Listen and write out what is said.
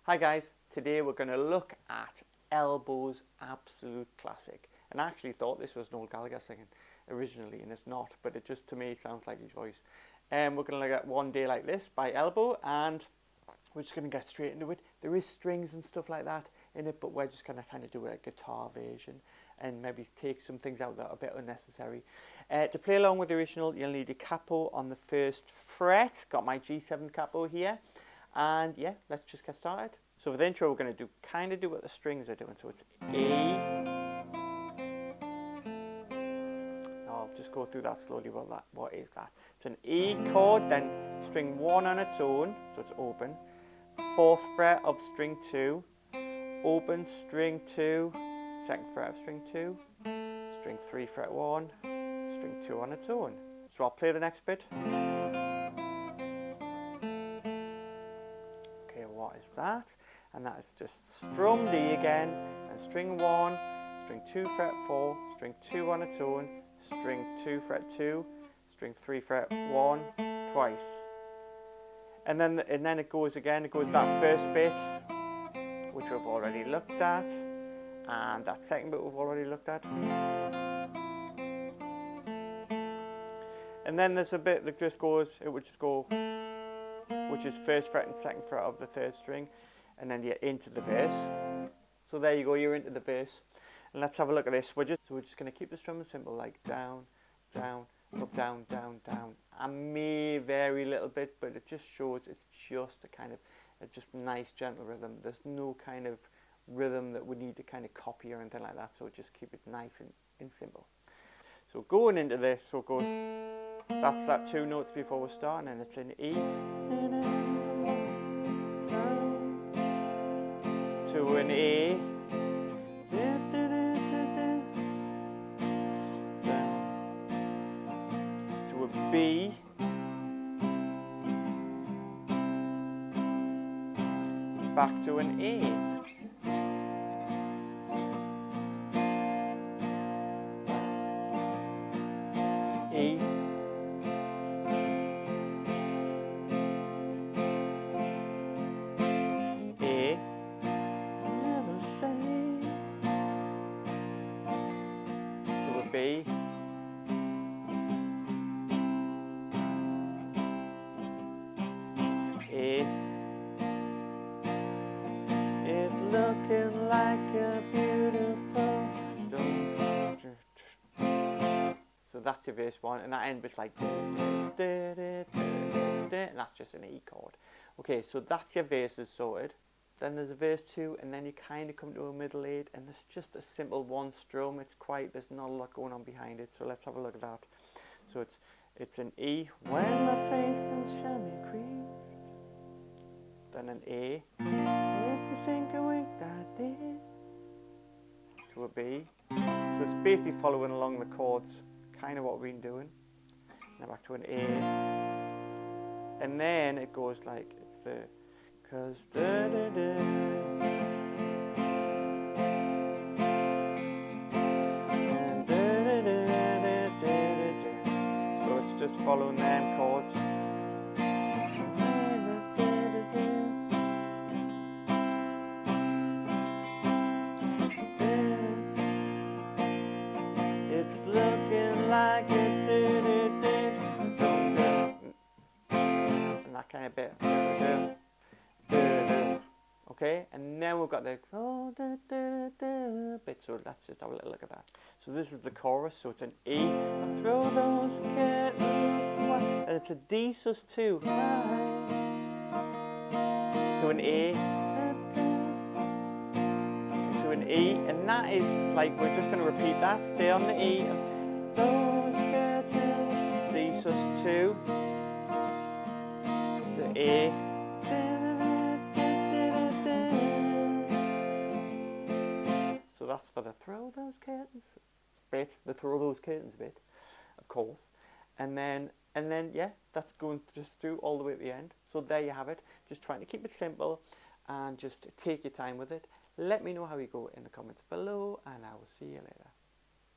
Hi guys, today we're going to look at Elbow's absolute classic. And I actually thought this was Noel Gallagher singing originally, and it's not, but it just, to me, sounds like his voice. We're going to look at One Day Like This by Elbow, and we're just going to get straight into it. There is strings and stuff like that in it, but we're just going to kind of do a guitar version and maybe take some things out that are a bit unnecessary. To play along with the original, you'll need a capo on the first fret. Got my G7 capo here. And yeah, let's just get started. So for the intro, we're going to do what the strings are doing. So it's A. I'll just go through that slowly. What is that? It's an E chord, then string 1 on its own, so it's open. 4th fret of string 2, open string 2, 2nd fret of string 2, string 3 fret 1, string 2 on its own. So I'll play the next bit. Okay, what is that? And that is just strum D again, and string 1, string 2 fret 4, string 2 on its own, string 2 fret 2, string 3 fret 1 twice. And then it goes again, it goes that first bit, which we've already looked at, and that second bit we've already looked at. And then there's a bit that just goes, it would just go, which is 1st fret and 2nd fret of the 3rd string, and then you're into the verse. So there you go, you're into the verse. And let's have a look at this. We're just going to keep the strumming simple, like down, down, up, down, down, down. I may vary a little bit, but it just shows it's just a kind of a just nice gentle rhythm. There's no kind of rhythm that we need to kind of copy or anything like that, so just keep it nice and simple. So going into this, so go, that's that 2 notes before we're starting, and it's an E to an A, to a B, back to an A. E, A, never say, to a B, A, it's looking like a beautiful don't. So that's your verse 1, and that end bit's like and that's just an E chord. Okay, so that's your verses sorted. Then there's a verse 2, and then you kind of come to a middle 8, and it's just a simple 1 strum. There's not a lot going on behind it. So let's have a look at that. So it's an E when my face is shiny creased. Then an A, if you think I winked I did. To a B. So it's basically following along the chords, kind of what we've been doing. Now back to an A. And then it goes like, it's the, cause da da da. And da da da da da da. So it's just following them chords. It's looking like it did, and that kind of bit. Okay, and then we've got the bit, so let's just have a little look at that. So this is the chorus, so it's an E, throw those curtains wide, and it's a D sus2, to an A, to an E, and that is like, we're just going to repeat that, stay on the E, those curtains, D sus2, to A, so that's for the throw those curtains bit, the throw those curtains bit, of course, and then yeah, that's going just through all the way to the end. So there you have it, just trying to keep it simple and just take your time with it. Let me know how you go in the comments below, and I will see you later.